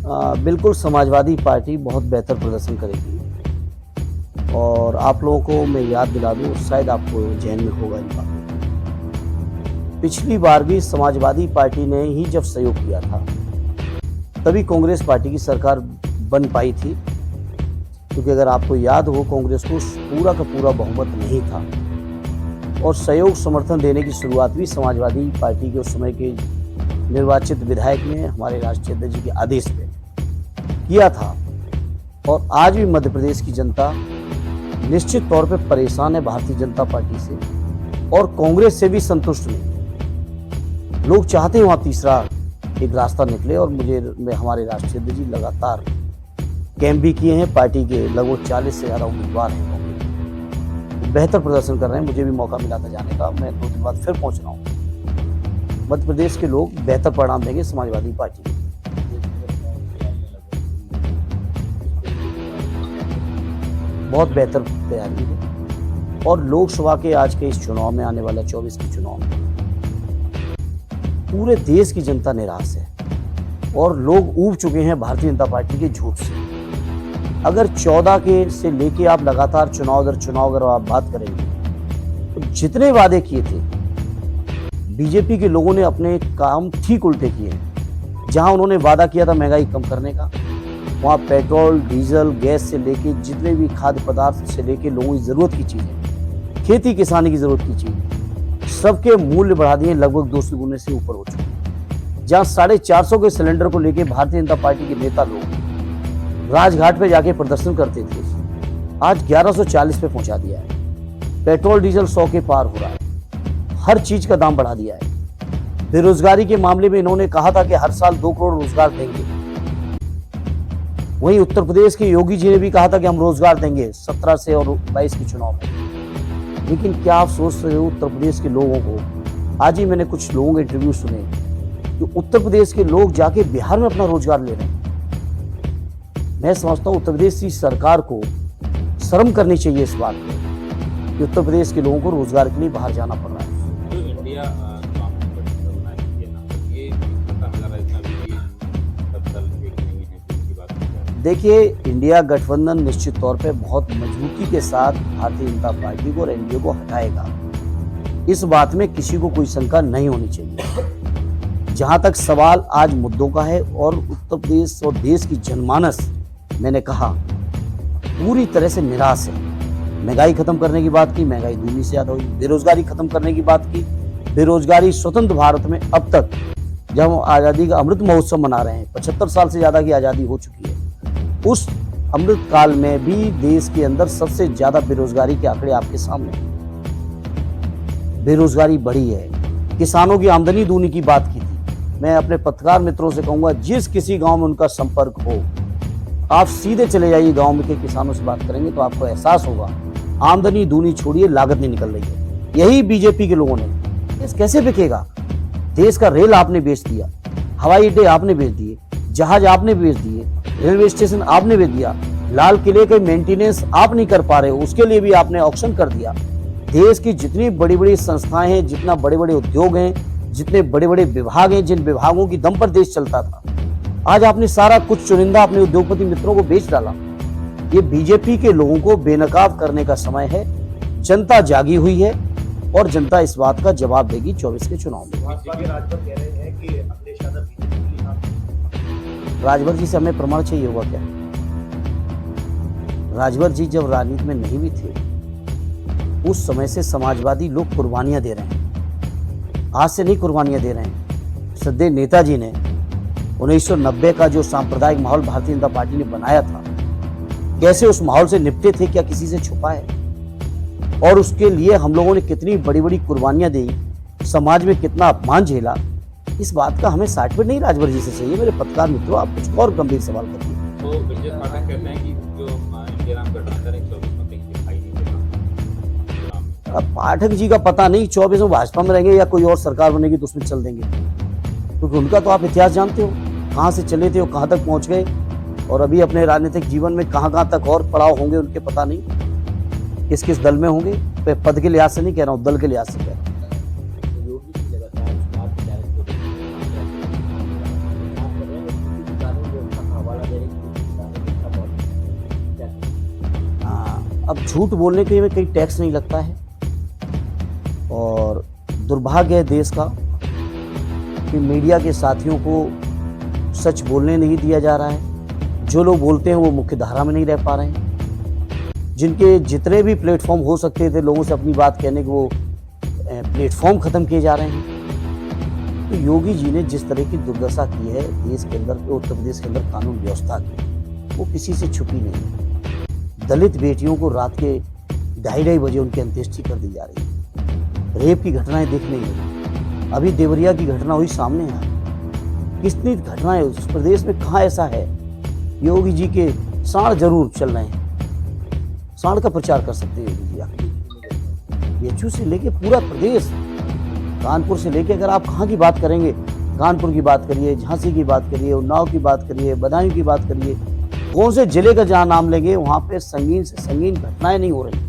बिल्कुल समाजवादी पार्टी बहुत बेहतर प्रदर्शन करेगी। और आप लोगों को मैं याद दिला दूं, शायद आपको जहन में होगा इन बातों। पिछली बार भी समाजवादी पार्टी ने ही जब सहयोग किया था तभी कांग्रेस पार्टी की सरकार बन पाई थी, क्योंकि अगर आपको याद हो कांग्रेस को पूरा का पूरा बहुमत नहीं था और सहयोग समर्थन देने की शुरुआत भी समाजवादी पार्टी के उस समय के निर्वाचित विधायक ने हमारे राष्ट्रीय अध्यक्ष जी के आदेश पे किया था। और आज भी मध्य प्रदेश की जनता निश्चित तौर पे परेशान है भारतीय जनता पार्टी से और कांग्रेस से भी संतुष्ट नहीं। लोग चाहते हैं वहां तीसरा एक रास्ता निकले और हमारे राष्ट्रीय अध्यक्ष जी लगातार कैंप भी किए हैं। पार्टी के लगभग 40 से ज्यादा उम्मीदवार हैं, बेहतर प्रदर्शन कर रहे हैं। मुझे भी मौका मिला था जाने का, मैं 2 दिन बाद फिर पहुंच रहा हूँ। मध्य प्रदेश के लोग बेहतर परिणाम देंगे समाजवादी पार्टी को। बहुत बेहतर तैयारी है और लोकसभा के आज के इस चुनाव में, आने वाला 24 के चुनाव में पूरे देश की जनता निराश है और लोग ऊब चुके हैं भारतीय जनता पार्टी के झूठ से। अगर 14 के से लेके आप लगातार चुनाव दर चुनाव अगर आप बात करेंगे तो जितने वादे किए थे बीजेपी के लोगों ने अपने काम ठीक उल्टे किए। जहां उन्होंने वादा किया था महंगाई कम करने का, वहाँ पेट्रोल, डीजल, गैस से लेके जितने भी खाद्य पदार्थ से लेके लोगों की जरूरत की चीजें, खेती किसानी की जरूरत की चीजें, सबके मूल्य बढ़ा दिए, लगभग 200 गुने से ऊपर हो चुके। जहाँ 450 के सिलेंडर को लेके भारतीय जनता पार्टी के नेता लोग राजघाट पे जाके प्रदर्शन करते थे, आज 1140 पे पहुंचा दिया है। पेट्रोल डीजल 100 के पार हो रहा है, हर चीज का दाम बढ़ा दिया है। बेरोजगारी के मामले में इन्होंने कहा था कि हर साल 2 करोड़ रोजगार देंगे। वहीं उत्तर प्रदेश के योगी जी ने भी कहा था कि हम रोजगार देंगे 17 से और 22 के चुनाव में। लेकिन क्या आप सोच रहे हो उत्तर प्रदेश के लोगों को? आज ही मैंने कुछ लोगों के इंटरव्यू सुने कि उत्तर प्रदेश के लोग जाके बिहार में अपना रोजगार ले रहे हैं। मैं समझता हूं उत्तर प्रदेश की सरकार को शर्म करनी चाहिए इस बात पे कि उत्तर प्रदेश के लोगों को रोजगार के लिए बाहर जाना पड़ रहा है। देखिए, इंडिया गठबंधन निश्चित तौर पे बहुत मजबूती के साथ भारतीय जनता पार्टी को और एनडीए को हटाएगा, इस बात में किसी को कोई शंका नहीं होनी चाहिए। जहां तक सवाल आज मुद्दों का है और उत्तर प्रदेश और देश की जनमानस, मैंने कहा, पूरी तरह से निराश है। महंगाई खत्म करने की बात की, महंगाई दूनी से ज्यादा हुई। बेरोजगारी खत्म करने की बात की, बेरोजगारी स्वतंत्र भारत में अब तक जब हम आजादी का अमृत महोत्सव मना रहे हैं, 75 साल से ज्यादा की आजादी हो चुकी है, उस अमृत काल में भी देश के अंदर सबसे ज्यादा बेरोजगारी के आंकड़े आपके सामने। बेरोजगारी बढ़ी है। किसानों की आमदनी दूनी की बात की थी। मैं अपने पत्रकार मित्रों से कहूंगा, जिस किसी गांव में उनका संपर्क हो, आप सीधे चले जाइए गांव में के किसानों से बात करेंगे तो आपको एहसास होगा आमदनी दूनी छोड़िए, लागत नहीं निकल रही है। यही बीजेपी के लोगों ने, देश कैसे बिकेगा? देश का रेल आपने बेच दिया, हवाई अड्डे आपने बेच दिए, जहाज आपने बेच दिए, रेलवे स्टेशन आपने बेच दिया, लाल किले के मेंटेनेंस आप नहीं कर पा रहे हो, उसके लिए भी आपने ऑक्शन कर दिया। देश की जितनी बड़ी बड़ी संस्थाएं हैं, जितना बड़े बड़े उद्योग हैं, जितने बड़े बड़े विभाग हैं, जिन विभागों की दम पर देश चलता था, आज आपने सारा कुछ चुनिंदा अपने उद्योगपति मित्रों को बेच डाला। ये बीजेपी के लोगों को बेनकाब करने का समय है। जनता जागी हुई है और जनता इस बात का जवाब देगी 24 के चुनाव में। राजभर जी से हमें प्रमाण चाहिए होगा क्या? राजभर जी जब राजनीति में नहीं भी थे, उस समय से समाजवादी लोग कुर्बानियां दे रहे हैं। आज से नहीं कुर्बानियां दे रहे हैं। श्रद्धेय नेताजी ने 1990 का जो सांप्रदायिक माहौल भारतीय जनता पार्टी ने बनाया था, कैसे उस माहौल से निपटे थे, क्या किसी से छुपा है? और उसके लिए हम लोगों ने कितनी बड़ी बड़ी कुर्बानियां दी, समाज में कितना अपमान झेला, इस बात का हमें सर्टिफिकेट नहीं राजभर जी से चाहिए। मेरे पत्रकार मित्रों, आप कुछ और गंभीर सवाल करिए। तो ब्रजेश पाठक कहते हैं कि जो इंडिया राम गठबंधन है 24 में कहीं दिखाई नहीं देगा। अब पाठक जी का पता नहीं, 24 में भाजपा में रहेंगे या कोई और सरकार बनेगी तो उसमें चल देंगे, क्योंकि उनका तो आप इतिहास जानते हो, कहाँ से चले थे और कहाँ तक पहुँच गए, और अभी अपने राजनीतिक जीवन में कहाँ तक और पड़ाव होंगे उनके पता नहीं। किस किस दल में होंगे, पद के लिहाज से नहीं कह रहा हूँ, दल के लिहाज से कह रहा हूँ। अब झूठ बोलने के लिए कहीं टैक्स नहीं लगता है, और दुर्भाग्य है देश का कि मीडिया के साथियों को सच बोलने नहीं दिया जा रहा है। जो लोग बोलते हैं वो मुख्य धारा में नहीं रह पा रहे हैं। जिनके जितने भी प्लेटफॉर्म हो सकते थे लोगों से अपनी बात कहने के, वो प्लेटफॉर्म खत्म किए जा रहे हैं। तो योगी जी ने जिस तरह की दुर्दशा की है देश के अंदर, उत्तर प्रदेश के अंदर कानून व्यवस्था की, वो किसी से छुपी नहीं है। दलित बेटियों को रात के 2:30 बजे उनकी अंत्येष्टि कर दी जा रही है। रेप की घटनाएं दिख नहीं रही। अभी देवरिया की घटना हुई, सामने आई। कितनी घटनाएं उस प्रदेश में, कहाँ ऐसा है? योगी जी के साड़ जरूर चल रहे हैं, साड़ का प्रचार कर सकते हैं योगी जी। बीएचयू से लेके पूरा प्रदेश, कानपुर से लेके, अगर आप कहाँ की बात करेंगे, कानपुर की बात करिए, झांसी की बात करिए, उन्नाव की बात करिए, बदायूं की बात करिए, कौन से जिले का जहाँ नाम लेंगे वहाँ पे संगीन से संगीन घटनाएं नहीं हो रही।